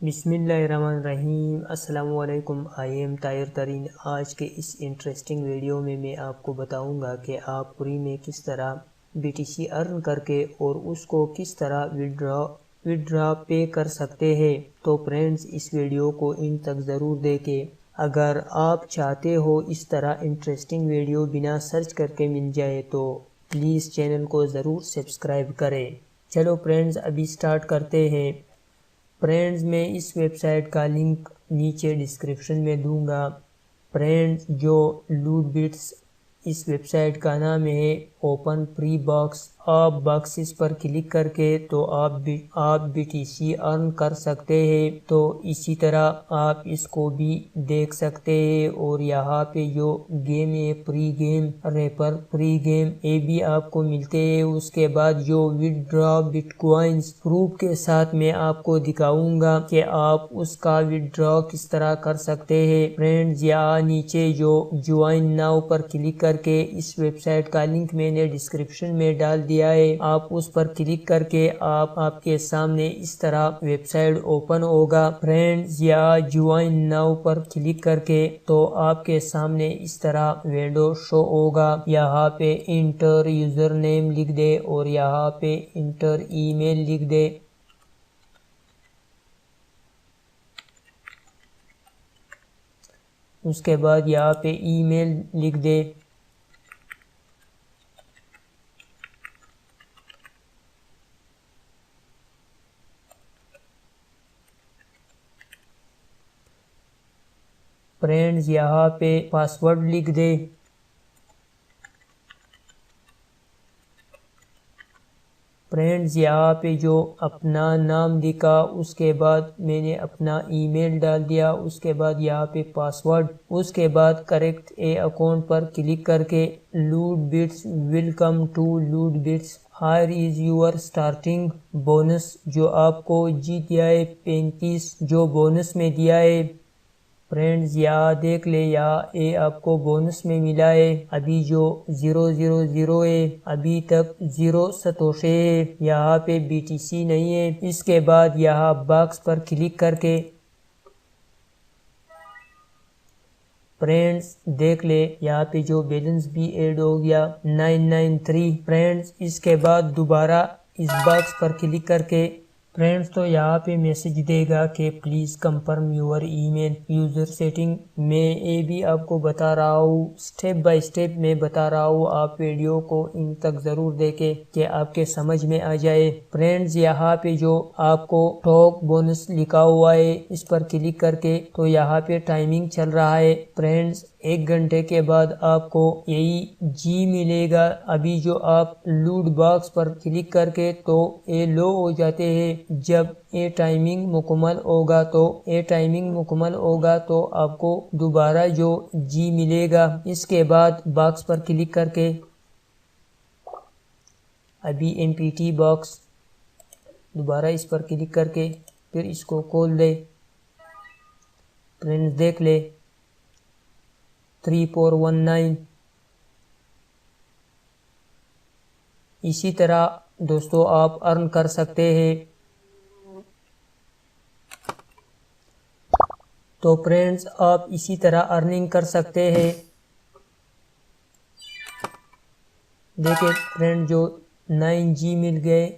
بسم اللہ الرحمن الرحیم۔ السلام علیکم، آئی ایم طاہر ترین۔ آج کے اس انٹرسٹنگ ویڈیو میں آپ کو بتاؤں گا کہ آپ فری میں کس طرح BTC ارن کر کے اور اس کو کس طرح وڈرا پے کر سکتے ہیں۔ تو فرینڈز، اس ویڈیو کو ان تک ضرور دیکھیں۔ اگر آپ چاہتے ہو اس طرح انٹرسٹنگ ویڈیو بنا سرچ کر کے مل جائے تو پلیز چینل کو ضرور سبسکرائب کریں۔ چلو فرینڈز، ابھی سٹارٹ کرتے ہیں۔ فرینڈز، میں اس ویب سائٹ کا لنک نیچے ڈسکرپشن میں دوں گا۔ فرینڈز، جو لوٹ بٹس اس ویب سائٹ کا نام ہے اوپن فری باکس۔ آپ باکسز پر کلک کر کے تو آپ BTC ارن کر سکتے ہیں۔ تو اسی طرح آپ اس کو بھی دیکھ سکتے ہیں، اور یہاں پہ جو گیم ہے free game, rapper free game, یہ بھی آپ کو ملتے ہیں۔ اس کے بعد جو وڈرا بٹ کوائنز پروف کے ساتھ میں آپ کو دکھاؤں گا کہ آپ اس کا وڈرا کس طرح کر سکتے ہیں۔ فرینڈز، یہاں نیچے جو جوائن ناؤ پر کلک کر کے اس ویب سائٹ کا لنک میں نے ڈسکرپشن میں ڈال دیا ہے، آپ اس پر کلک کر کے آپ کے سامنے اس طرح ویب سائٹ اوپن ہوگا۔ فرینڈز، یہاں جوائن ناؤ پر کلک کر کے تو آپ کے سامنے اس طرح ونڈو شو ہوگا۔ یہاں پہ انٹر یوزر نیم لکھ دے اور یہاں پہ انٹر ای میل لکھ دے۔ اس کے بعد یہاں پہ ای میل لکھ دے۔ فرینڈز، یہاں پہ پاسورڈ لکھ دے۔ فرینڈز، یہاں پہ جو اپنا نام لکھا، اس کے بعد میں نے اپنا ای میل ڈال دیا۔ اس کے بعد یہاں پہ پاسورڈ، اس کے بعد کریکٹ اے اکاؤنٹ پر کلک کر کے Loot Bits, welcome to Loot Bits, here is your starting bonus, جو آپ کو دیا ہے 35 جو بونس میں دیا ہے۔ فرینڈز، یہاں دیکھ لے، یہ آپ کو بونس میں ملا ہے۔ ابھی جو 000 ہے، ابھی تک 0 ساتوشی ہے، یہاں پہ BTC نہیں ہے۔ اس کے بعد یہاں باکس پر کلک کر کے فرینڈز دیکھ لے، یہاں پہ جو بیلنس بھی ایڈ ہو گیا 993۔ فرینڈز، اس کے بعد دوبارہ اس باکس پر کلک کر کے فرینڈز تو یہاں پہ میسج دے گا کہ please confirm your email user setting. میں یہ بھی آپ کو بتا رہا ہوں، سٹیپ بائی سٹیپ میں بتا رہا ہوں، آپ ویڈیو کو ان تک ضرور دیکھیں کہ آپ کے سمجھ میں آ جائے۔ فرینڈز، یہاں پہ جو آپ کو ٹاک بونس لکھا ہوا ہے، اس پر کلک کر کے تو یہاں پہ ٹائمنگ چل رہا ہے۔ فرینڈز، 1 گھنٹے کے بعد آپ کو یہی ملے گا۔ ابھی جو آپ لوٹ باکس پر کلک کر کے تو یہ لو ہو جاتے ہیں۔ جب یہ ٹائمنگ مکمل ہوگا تو آپ کو دوبارہ جو ملے گا۔ اس کے بعد باکس پر کلک کر کے ابھی MPT باکس، دوبارہ اس پر کلک کر کے پھر اس کو کھول دے۔ فرینڈز دیکھ لے 3419۔ اسی طرح دوستو آپ ارن کر سکتے ہیں۔ تو فرینڈز، آپ اسی طرح ارننگ کر سکتے ہیں۔ دیکھیں فرینڈ، جو 9 مل گئے،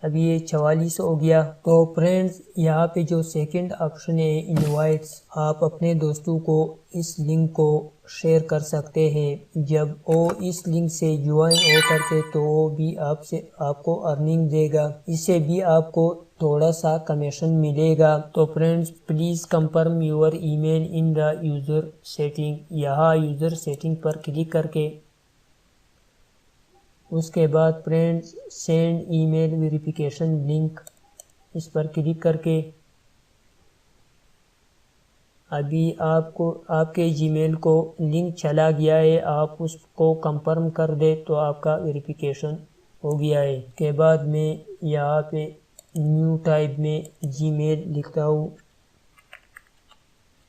ابھی یہ 44 ہو گیا۔ تو فرینڈز، یہاں پہ جو سیکنڈ آپشن ہے انوائٹس، آپ اپنے دوستوں کو اس لنک کو شیئر کر سکتے ہیں۔ جب وہ اس لنک سے جوائن ہو کرتے تو وہ بھی آپ کو ارننگ دے گا، اس سے بھی آپ کو تھوڑا سا کمیشن ملے گا۔ تو friends, please confirm your email in the user setting. یہاں یوزر سیٹنگ پر کلک کر کے اس کے بعد friends send email verification link, اس پر کلک کر کے ابھی آپ کے جی میل کو لنک چلا گیا ہے، آپ اس کو کنفرم کر دے تو آپ کا ویریفیکیشن ہو گیا ہے۔ اس کے بعد میں یہاں پہ نیو ٹائپ میں جی میل لکھتا ہوں۔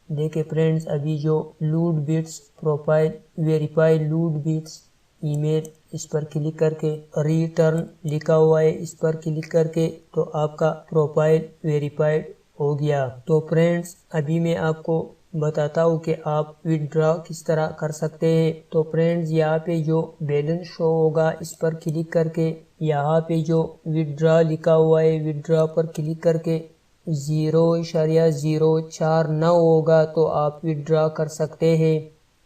دیکھیں فرینڈز، ابھی جو لوٹ بٹس پروفائل ویریفائی لوٹ بٹس ای میل، اس پر کلک کر کے ریٹرن لکھا ہوا ہے، اس پر کلک کر کے تو آپ کا پروفائل ویریفائڈ ہو گیا۔ تو فرینڈز ابھی میں آپ کو بتاتا ہوں کہ آپ وڈرا کس طرح کر سکتے ہیں۔ تو فرینڈز یہاں پہ جو بیلنس شو ہوگا اس پر کلک کر کے یہاں پہ جو وڈرا لکھا ہوا ہے وڈرا پر کلک کر کے 0.049 ہوگا تو آپ وڈرا کر سکتے ہیں۔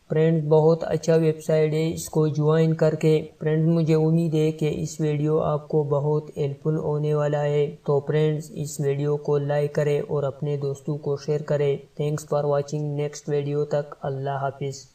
فرینڈز بہت اچھا ویب سائٹ ہے، اس کو جوائن کر کے فرینڈز مجھے امید ہے کہ اس ویڈیو آپ کو بہت ہیلپ فل ہونے والا ہے۔ تو فرینڈز اس ویڈیو کو لائک کریں اور اپنے دوستوں کو شیئر کریں۔ Thanks for watching, next video تک اللہ حافظ۔